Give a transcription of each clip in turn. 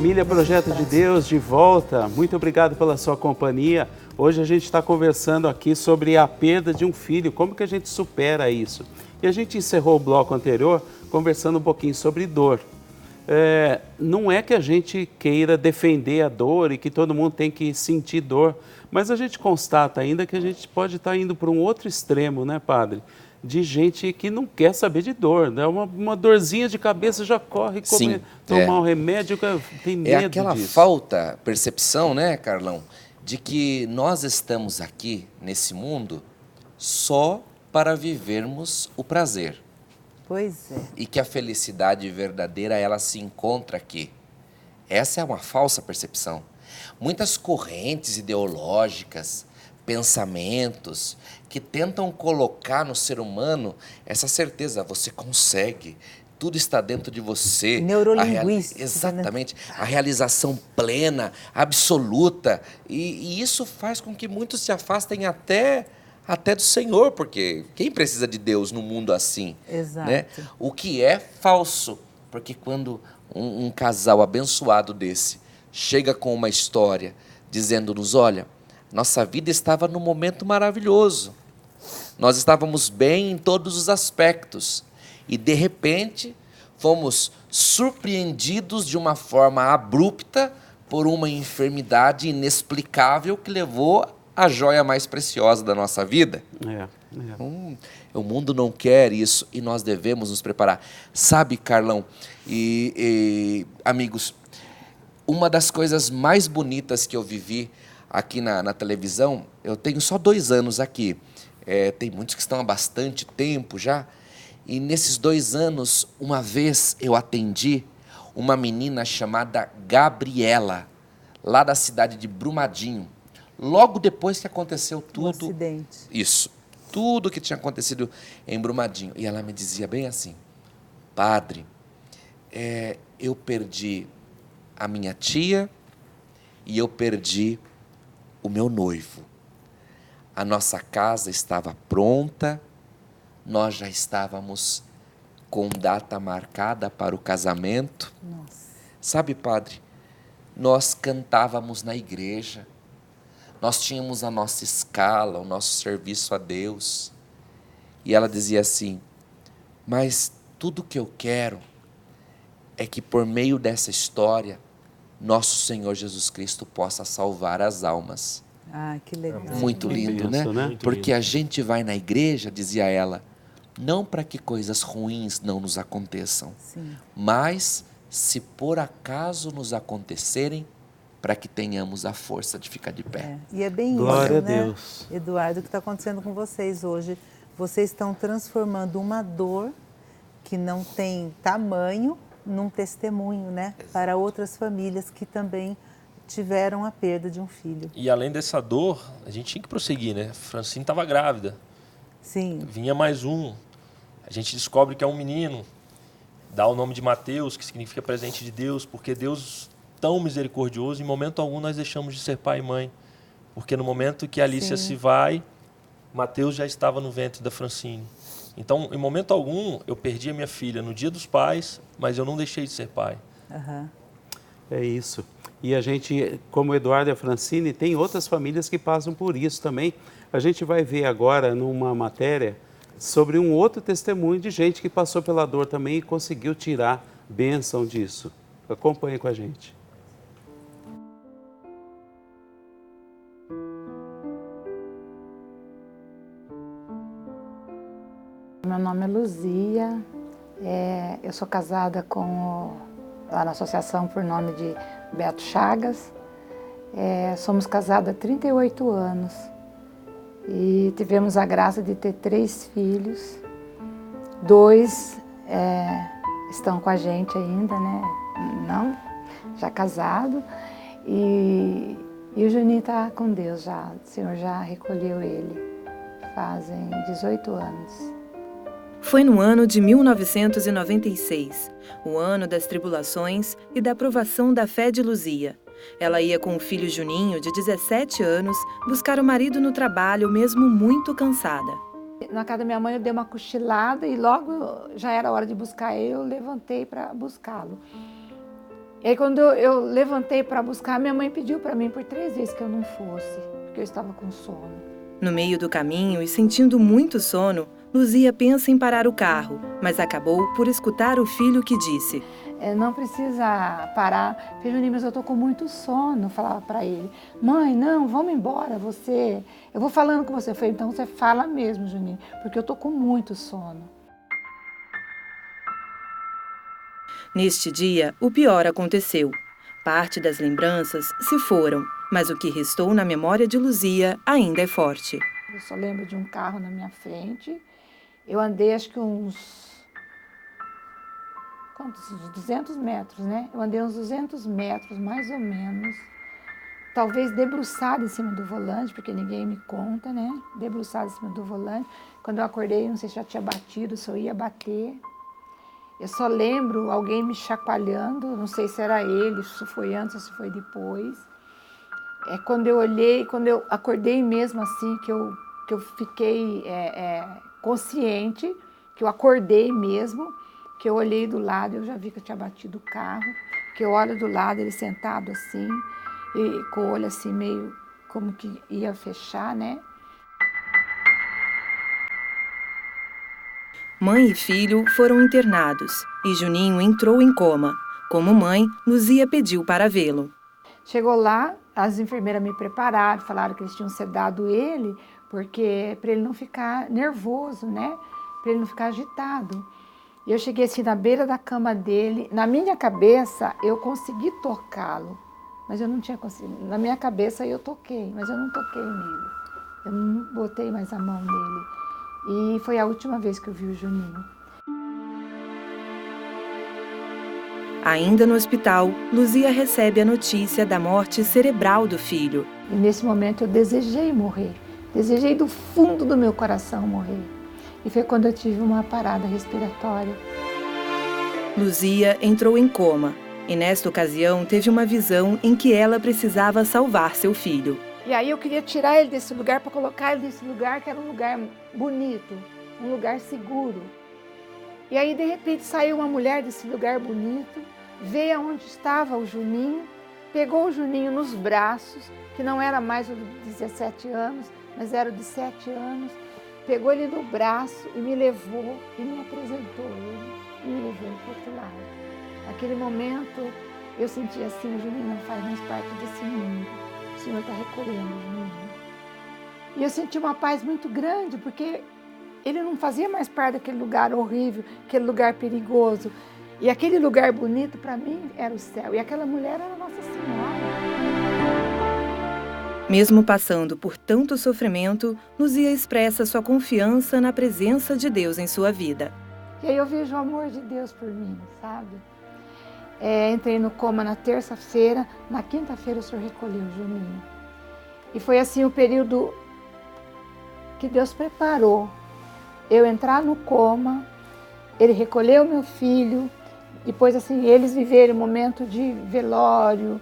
Família Projeto de Deus, de volta. Muito obrigado pela sua companhia. Hoje a gente está conversando aqui sobre a perda de um filho, como que a gente supera isso. E a gente encerrou o bloco anterior conversando um pouquinho sobre dor. Não é que a gente queira defender a dor e que todo mundo tem que sentir dor, mas a gente constata ainda que a gente pode estar indo para um outro extremo, né, padre? De gente que não quer saber de dor, né? Uma dorzinha de cabeça já corre tomar um remédio, tem medo disso. É aquela falta, percepção, né, Carlão, de que nós estamos aqui nesse mundo só para vivermos o prazer. Pois é. E que a felicidade verdadeira, ela se encontra aqui. Essa é uma falsa percepção. Muitas correntes ideológicas, pensamentos que tentam colocar no ser humano essa certeza, você consegue, tudo está dentro de você. Neurolinguística. Exatamente, né? A realização plena, absoluta, e isso faz com que muitos se afastem até do Senhor, porque quem precisa de Deus num mundo assim? Exato. Né? O que é falso, porque quando um casal abençoado desse chega com uma história dizendo-nos, olha, nossa vida estava num momento maravilhoso, nós estávamos bem em todos os aspectos e de repente fomos surpreendidos de uma forma abrupta por uma enfermidade inexplicável que levou a joia mais preciosa da nossa vida. O mundo não quer isso e nós devemos nos preparar. Sabe, Carlão e amigos, uma das coisas mais bonitas que eu vivi aqui na televisão, eu tenho só 2 anos aqui, tem muitos que estão há bastante tempo já, e nesses 2 anos, uma vez eu atendi uma menina chamada Gabriela, lá da cidade de Brumadinho, logo depois que aconteceu tudo. Um acidente. Isso, tudo que tinha acontecido em Brumadinho. E ela me dizia bem assim, padre, eu perdi a minha tia e eu perdi o meu noivo. A nossa casa estava pronta, nós já estávamos com data marcada para o casamento. Nossa. Sabe, padre, nós cantávamos na igreja, nós tínhamos a nossa escala, o nosso serviço a Deus. E ela dizia assim, mas tudo que eu quero é que por meio dessa história, nosso Senhor Jesus Cristo possa salvar as almas. Ah, que legal. Muito lindo, né? Porque a gente vai na igreja, dizia ela, não para que coisas ruins não nos aconteçam, Sim. mas se por acaso nos acontecerem, para que tenhamos a força de ficar de pé. E é bem Glória isso, a Deus. Eduardo, o que está acontecendo com vocês hoje. Vocês estão transformando uma dor que não tem tamanho num testemunho, né? Para outras famílias que também tiveram a perda de um filho. E além dessa dor, a gente tinha que prosseguir, né? Francine estava grávida. Sim. Vinha mais um. A gente descobre que é um menino. Dá o nome de Mateus, que significa presente de Deus, porque Deus, tão misericordioso, em momento algum nós deixamos de ser pai e mãe. Porque no momento que a Alicia se vai, Mateus já estava no ventre da Francine. Então, em momento algum, eu perdi a minha filha no dia dos pais, mas eu não deixei de ser pai. Uhum. É isso. E a gente, como o Eduardo e a Francine, tem outras famílias que passam por isso também. A gente vai ver agora numa matéria sobre um outro testemunho de gente que passou pela dor também e conseguiu tirar bênção disso. Acompanhe com a gente. Meu nome é Luzia, eu sou casada lá na associação por nome de Beto Chagas. Somos casados há 38 anos e tivemos a graça de ter 3 filhos. 2 estão com a gente ainda, né? Não, já casado. E o Juninho está com Deus já, o Senhor já recolheu ele, fazem 18 anos. Foi no ano de 1996, o ano das tribulações e da provação da fé de Luzia. Ela ia com o filho Juninho, de 17 anos, buscar o marido no trabalho, mesmo muito cansada. Na casa da minha mãe eu dei uma cochilada e logo já era hora de buscar ele, eu levantei para buscá-lo. E aí quando eu levantei para buscar, minha mãe pediu para mim por 3 vezes que eu não fosse, porque eu estava com sono. No meio do caminho e sentindo muito sono, Luzia pensa em parar o carro, mas acabou por escutar o filho que disse: Não precisa parar. Falei, Juninho, mas eu estou com muito sono, falava para ele. Mãe, não, vamos embora, eu vou falando com você. Eu falei, então você fala mesmo, Juninho, porque eu estou com muito sono. Neste dia, o pior aconteceu. Parte das lembranças se foram, mas o que restou na memória de Luzia ainda é forte. Eu só lembro de um carro na minha frente. Eu andei acho que uns 200 metros, né? Eu andei uns 200 metros, mais ou menos. Talvez debruçada em cima do volante, porque ninguém me conta, né? Debruçada em cima do volante. Quando eu acordei, não sei se já tinha batido, se eu ia bater. Eu só lembro alguém me chacoalhando, não sei se era ele, se foi antes ou se foi depois. Quando eu olhei, quando eu acordei mesmo assim, que eu fiquei consciente, que eu acordei mesmo, que eu olhei do lado, eu já vi que eu tinha batido o carro, que eu olho do lado, ele sentado assim, e com o olho assim meio como que ia fechar, né? Mãe e filho foram internados e Juninho entrou em coma. Como mãe, Luzia pediu para vê-lo. Chegou lá, as enfermeiras me prepararam, falaram que eles tinham sedado ele, porque para ele não ficar nervoso, né? Para ele não ficar agitado. E eu cheguei assim na beira da cama dele, na minha cabeça eu consegui tocá-lo, mas eu não tinha conseguido. Na minha cabeça eu toquei, mas eu não toquei nele. Eu não botei mais a mão nele. E foi a última vez que eu vi o Juninho. Ainda no hospital, Luzia recebe a notícia da morte cerebral do filho. E nesse momento eu desejei morrer. Desejei do fundo do meu coração morrer. E foi quando eu tive uma parada respiratória. Luzia entrou em coma e nesta ocasião teve uma visão em que ela precisava salvar seu filho. E aí eu queria tirar ele desse lugar para colocar ele nesse lugar que era um lugar bonito, um lugar seguro. E aí de repente saiu uma mulher desse lugar bonito, veio aonde estava o Juninho, pegou o Juninho nos braços, que não era mais o de 17 anos, mas era o de 7 anos, pegou ele no braço e me levou e me apresentou ele e me levou para o outro lado. Naquele momento eu senti assim, o Juninho não faz mais parte desse mundo. O Senhor está recolhendo o Juninho. E eu senti uma paz muito grande, porque ele não fazia mais parte daquele lugar horrível, aquele lugar perigoso. E aquele lugar bonito, para mim, era o céu. E aquela mulher era Nossa Senhora. Mesmo passando por tanto sofrimento, Luzia expressa sua confiança na presença de Deus em sua vida. E aí eu vejo o amor de Deus por mim, sabe? Entrei no coma na terça-feira, na quinta-feira o Senhor recolheu o Juninho. E foi assim o período que Deus preparou. Eu entrar no coma, ele recolheu meu filho, depois assim, eles viveram um momento de velório,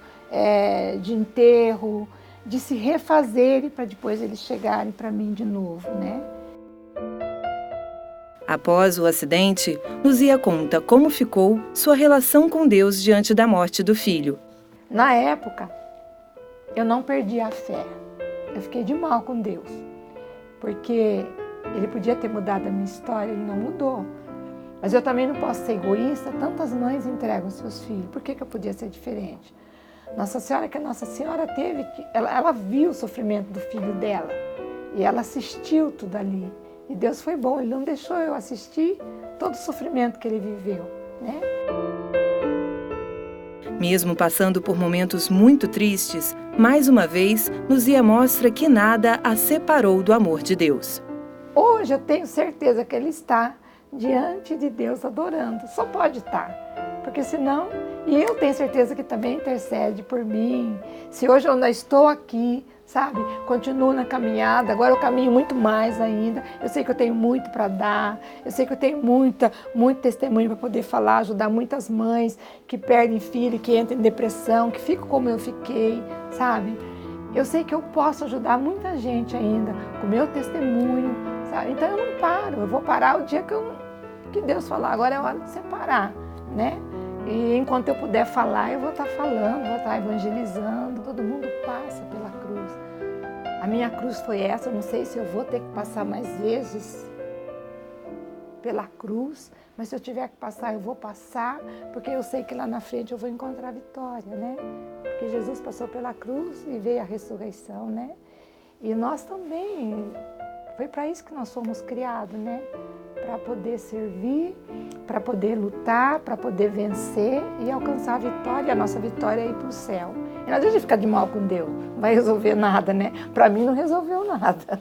de enterro, de se refazerem para depois eles chegarem para mim de novo, né? Após o acidente, Luzia conta como ficou sua relação com Deus diante da morte do filho. Na época, eu não perdi a fé. Eu fiquei de mal com Deus, porque ele podia ter mudado a minha história, ele não mudou. Mas eu também não posso ser egoísta, tantas mães entregam seus filhos, por que eu podia ser diferente? Nossa Senhora, que a Nossa Senhora teve, ela viu o sofrimento do filho dela, e ela assistiu tudo ali. E Deus foi bom, Ele não deixou eu assistir todo o sofrimento que ele viveu, né? Mesmo passando por momentos muito tristes, mais uma vez, Luzia mostra que nada a separou do amor de Deus. Hoje eu tenho certeza que ele está diante de Deus adorando, só pode estar, porque senão, e eu tenho certeza que também intercede por mim. Se hoje eu ainda estou aqui, sabe, continuo na caminhada, agora eu caminho muito mais ainda, eu sei que eu tenho muito para dar, eu sei que eu tenho muito testemunho para poder falar, ajudar muitas mães que perdem filho, que entram em depressão, que ficam como eu fiquei, sabe? Eu sei que eu posso ajudar muita gente ainda com o meu testemunho, sabe? Então eu não paro, eu vou parar o dia que Deus falar, agora é hora de separar, né? E enquanto eu puder falar, eu vou estar falando, vou estar evangelizando. Todo mundo passa pela cruz. A minha cruz foi essa, eu não sei se eu vou ter que passar mais vezes pela cruz, mas se eu tiver que passar, eu vou passar, porque eu sei que lá na frente eu vou encontrar a vitória, né? Porque Jesus passou pela cruz e veio a ressurreição, né? E nós também, foi para isso que nós fomos criados, né? Para poder servir, para poder lutar, para poder vencer e alcançar a vitória. A nossa vitória é ir para o céu. E não adianta ficar de mal com Deus, não vai resolver nada, né? Para mim não resolveu nada.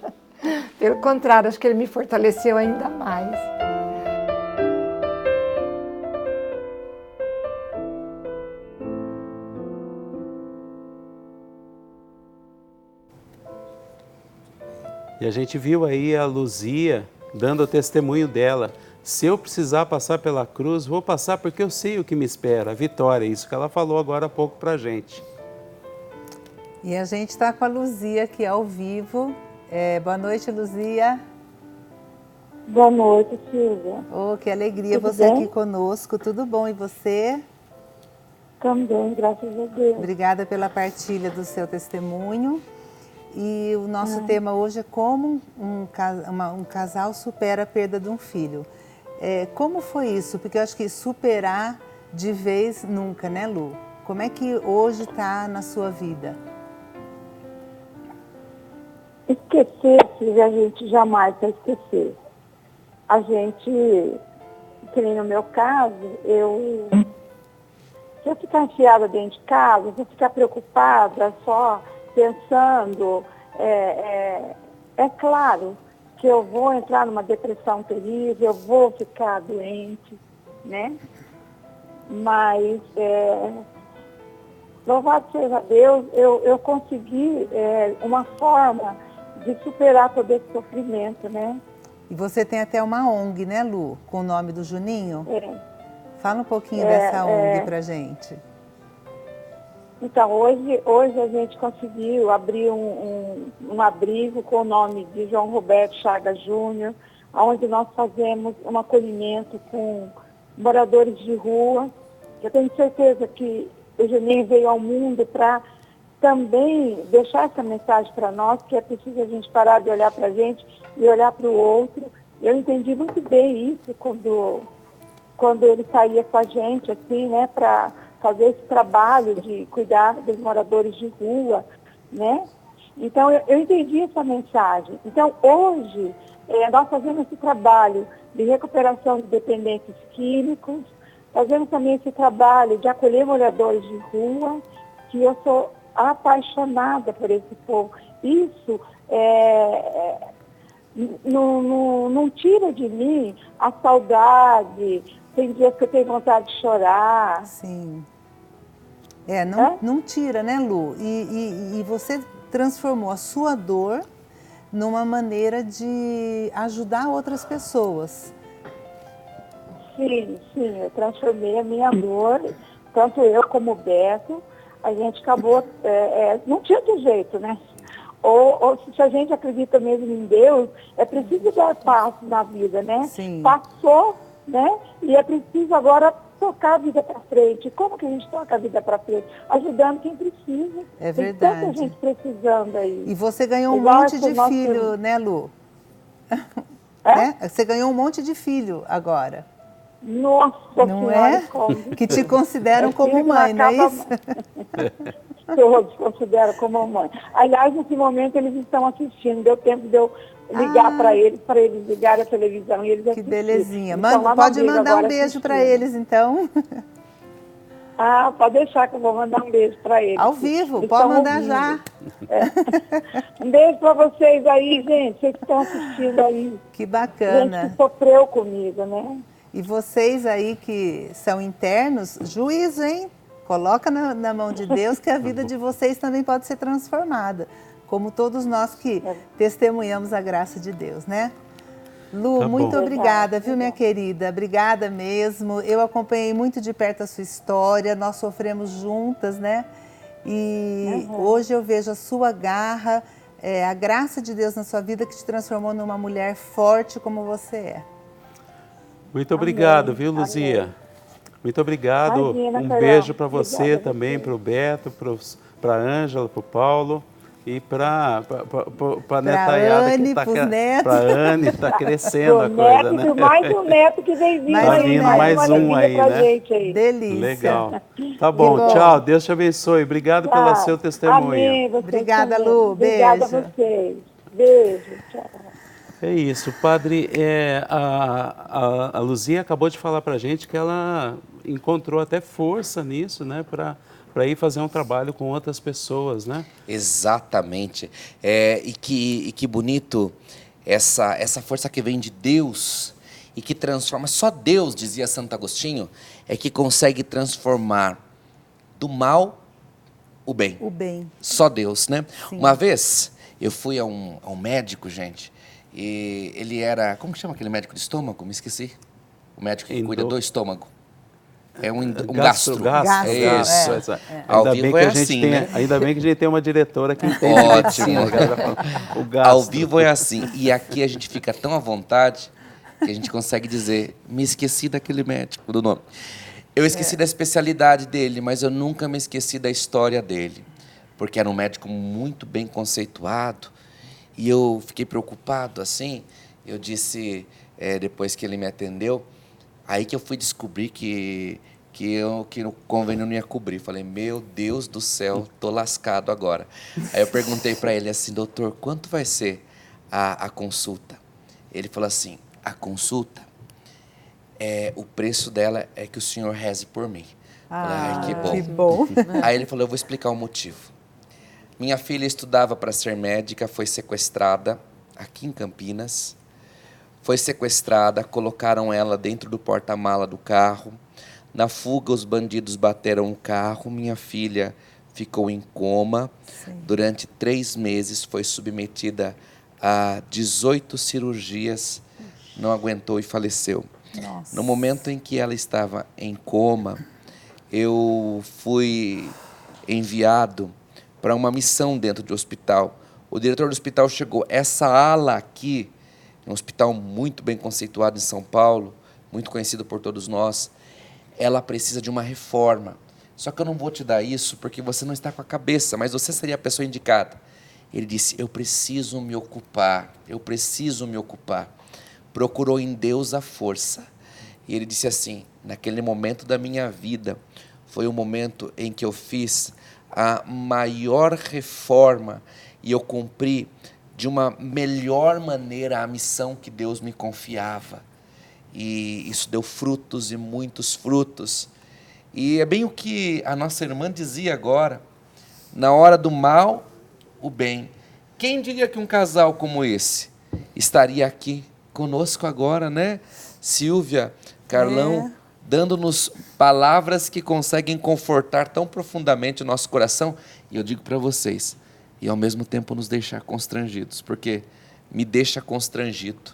Pelo contrário, acho que Ele me fortaleceu ainda mais. E a gente viu aí a Luzia dando o testemunho dela. Se eu precisar passar pela cruz, vou passar porque eu sei o que me espera, a vitória, isso que ela falou agora há pouco pra gente. E a gente está com a Luzia aqui ao vivo. Boa noite, Luzia. Boa noite, Silvia. Oh, que alegria Tudo você bem? aqui conosco. Tudo bom? E você? Também, graças a Deus. Obrigada pela partilha do seu testemunho. E o nosso tema hoje é como um casal supera a perda de um filho. Como foi isso? Porque eu acho que superar de vez nunca, né, Lu? Como é que hoje está na sua vida? Esquecer, Silvia, a gente jamais vai esquecer. A gente, que nem no meu caso, se eu ficar enfiada dentro de casa, se eu ficar preocupada só pensando, é claro que eu vou entrar numa depressão terrível, eu vou ficar doente, né? Mas, louvado seja Deus, eu consegui uma forma de superar todo esse sofrimento, né? E você tem até uma ONG, né, Lu? Com o nome do Juninho? Fala um pouquinho dessa ONG pra gente. Então, hoje a gente conseguiu abrir um abrigo com o nome de João Roberto Chagas Júnior, onde nós fazemos um acolhimento com moradores de rua. Eu tenho certeza que o Juninho veio ao mundo para também deixar essa mensagem para nós, que é preciso a gente parar de olhar para a gente e olhar para o outro. Eu entendi muito bem isso quando ele saía com a gente, assim, né, para fazer esse trabalho de cuidar dos moradores de rua, né? Então, eu entendi essa mensagem. Então, hoje, nós fazemos esse trabalho de recuperação de dependentes químicos, fazemos também esse trabalho de acolher moradores de rua, que eu sou apaixonada por esse povo. Isso não tira de mim a saudade. Tem dias que eu tenho vontade de chorar. Sim. Não tira, né, Lu? E você transformou a sua dor numa maneira de ajudar outras pessoas. Sim, eu transformei a minha dor, tanto eu como o Beto, a gente acabou, não tinha outro jeito, né? Ou se a gente acredita mesmo em Deus, é preciso dar passo na vida, né? Sim. Passou, né? E é preciso agora tocar a vida para frente. Como que a gente toca a vida para frente? Ajudando quem precisa. É Tem verdade. tanta gente precisando aí. E você ganhou um Igual monte esse de nosso- filho, né, Lu? É? Né? Você ganhou um monte de filho agora. Nossa Não Senhora, é? como? Que te consideram como filho mãe, não é acaba- isso? Todos consideram como mãe. Aliás, nesse momento eles estão assistindo. Deu tempo de eu ligar para eles ligarem a televisão e eles Que assistirem. belezinha. Eles estão lá na Pode mesa mandar um agora beijo para assistindo. eles, então. Ah, pode deixar que eu vou mandar um beijo para eles. Ao vivo, Eles pode estão mandar ouvindo. já. Um beijo para vocês aí, gente. Vocês que estão assistindo aí. Que Gente bacana. que sofreu comigo, né? E vocês aí que são internos, juízo, hein? Coloca na mão de Deus que a vida de vocês também pode ser transformada. Como todos nós que testemunhamos a graça de Deus, né? Lu, Tá muito bom. obrigada, viu, minha querida? Obrigada mesmo. Eu acompanhei muito de perto a sua história, nós sofremos juntas, né? E hoje eu vejo a sua garra, a graça de Deus na sua vida que te transformou numa mulher forte como você é. Muito obrigado, Amém. viu, Luzia? Muito obrigado. Imagina, Um Carol. beijo para você Obrigada a também, você. para o Beto, para a Ângela, para o Paulo e para a netaiada Anne, que está pros netos. Para a Anne, está crescendo Pro a coisa, neto, né? e mais um neto que vem vindo Mais Tá um aí, vindo neto. mais uma um alegria aí, pra né? gente aí. Delícia. Legal. Tá bom, bom. tchau. Deus te abençoe. Obrigado pelo seu testemunho. Amém. Vocês Obrigada, também. Lu. Obrigada Beijo. a vocês. Beijo. Tchau. É isso, padre. A Luzia acabou de falar para a gente que ela encontrou até força nisso, né, para ir fazer um trabalho com outras pessoas, né? Exatamente. E que bonito essa força que vem de Deus e que transforma. Só Deus, dizia Santo Agostinho, é que consegue transformar do mal o bem. O bem. Só Deus, né? Sim. Uma vez eu fui a um médico, gente, e ele era. Como que chama aquele médico de estômago? Me esqueci. O médico que cuida do estômago. É um gastro. Gastro, Isso. Ainda Ao bem vivo que é a gente assim, tem, né? ainda bem que a gente tem uma diretora que entende Ótimo. medicina, cara. O Ao gastro. vivo é assim. E aqui a gente fica tão à vontade que a gente consegue dizer, me esqueci daquele médico, do nome. Eu esqueci da especialidade dele, mas eu nunca me esqueci da história dele. Porque era um médico muito bem conceituado. E eu fiquei preocupado, assim. Eu disse, depois que ele me atendeu, aí que eu fui descobrir que o convênio não ia cobrir. Falei, meu Deus do céu, tô lascado agora. Aí eu perguntei para ele assim, doutor, quanto vai ser a consulta? Ele falou assim, a consulta, o preço dela é que o senhor reze por mim. Falei, ai, que bom. Que bom. Aí ele falou, eu vou explicar o motivo. Minha filha estudava para ser médica, foi sequestrada aqui em Campinas. Foi sequestrada, colocaram ela dentro do porta-mala do carro. Na fuga, os bandidos bateram o carro. Minha filha ficou em coma. Sim. Durante 3 meses, foi submetida a 18 cirurgias. Não aguentou e faleceu. Nossa. No momento em que ela estava em coma, eu fui enviado para uma missão dentro do hospital. O diretor do hospital chegou. Essa ala aqui, um hospital muito bem conceituado em São Paulo, muito conhecido por todos nós, ela precisa de uma reforma. Só que eu não vou te dar isso porque você não está com a cabeça, mas você seria a pessoa indicada. Ele disse, eu preciso me ocupar, eu preciso me ocupar. Procurou em Deus a força. E ele disse assim, naquele momento da minha vida, foi o momento em que eu fiz a maior reforma e eu cumpri de uma melhor maneira a missão que Deus me confiava. E isso deu frutos e muitos frutos. E é bem o que a nossa irmã dizia agora, na hora do mal, o bem. Quem diria que um casal como esse estaria aqui conosco agora, né? Silvia, Carlão, dando-nos palavras que conseguem confortar tão profundamente o nosso coração. E eu digo para vocês, e ao mesmo tempo nos deixar constrangidos, porque me deixa constrangido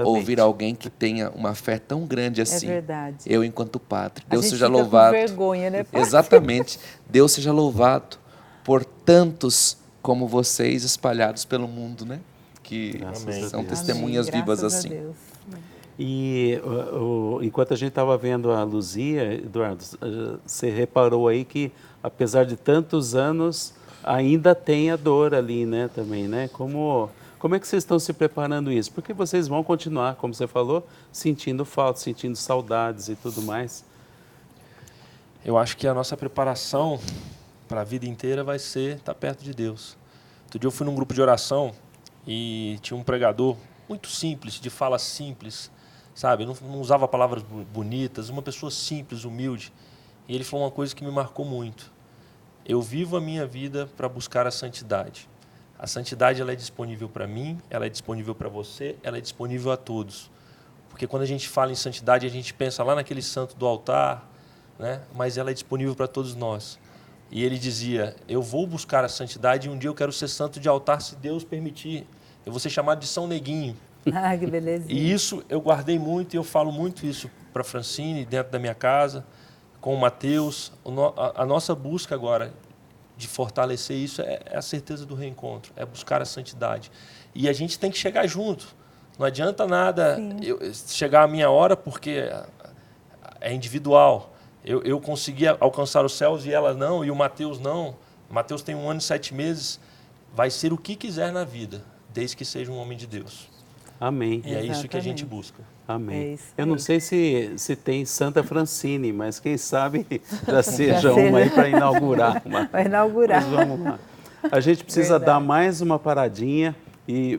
ouvir alguém que tenha uma fé tão grande assim. É verdade. Eu, enquanto padre. Deus a gente seja fica louvado. Com vergonha, né, padre? Exatamente. Deus seja louvado por tantos como vocês espalhados pelo mundo, né? Que são testemunhas vivas Graças a assim. Deus. E enquanto a gente estava vendo a Luzia, Eduardo, você reparou aí que, apesar de tantos anos, ainda tem a dor ali, né, também, né? Como é que vocês estão se preparando isso? Porque vocês vão continuar, como você falou, sentindo falta, sentindo saudades e tudo mais. Eu acho que a nossa preparação para a vida inteira vai ser estar perto de Deus. Outro dia eu fui num grupo de oração e tinha um pregador muito simples, de fala simples, sabe? Não usava palavras bonitas, uma pessoa simples, humilde. E ele falou uma coisa que me marcou muito. Eu vivo a minha vida para buscar a santidade. A santidade ela é disponível para mim, ela é disponível para você, ela é disponível a todos. Porque quando a gente fala em santidade, a gente pensa lá naquele santo do altar, né? Mas ela é disponível para todos nós. E ele dizia, eu vou buscar a santidade e um dia eu quero ser santo de altar, se Deus permitir. Eu vou ser chamado de São Neguinho. Ah, que belezinha. E isso eu guardei muito e eu falo muito isso para a Francine, dentro da minha casa, com o Mateus. A nossa busca agora de fortalecer isso é a certeza do reencontro, é buscar a santidade. E a gente tem que chegar junto. Não adianta nada chegar a minha hora, porque é individual. Eu consegui alcançar os céus e ela não, e o Mateus não. Mateus tem 1 ano e 7 meses. Vai ser o que quiser na vida, desde que seja um homem de Deus. Amém. E é isso que a gente Exatamente. busca. Amém. É isso Eu não aí. sei se tem Santa Francine, mas quem sabe já seja seja. uma aí para inaugurar uma. Vai inaugurar. Mas vamos lá. A gente precisa Verdade. dar mais uma paradinha e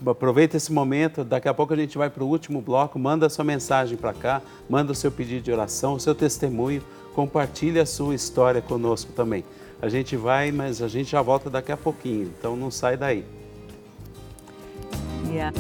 aproveita esse momento. Daqui a pouco a gente vai para o último bloco. Manda a sua mensagem para cá, manda o seu pedido de oração, o seu testemunho, compartilhe a sua história conosco também. A gente vai, mas a gente já volta daqui a pouquinho, então não sai daí. Yeah.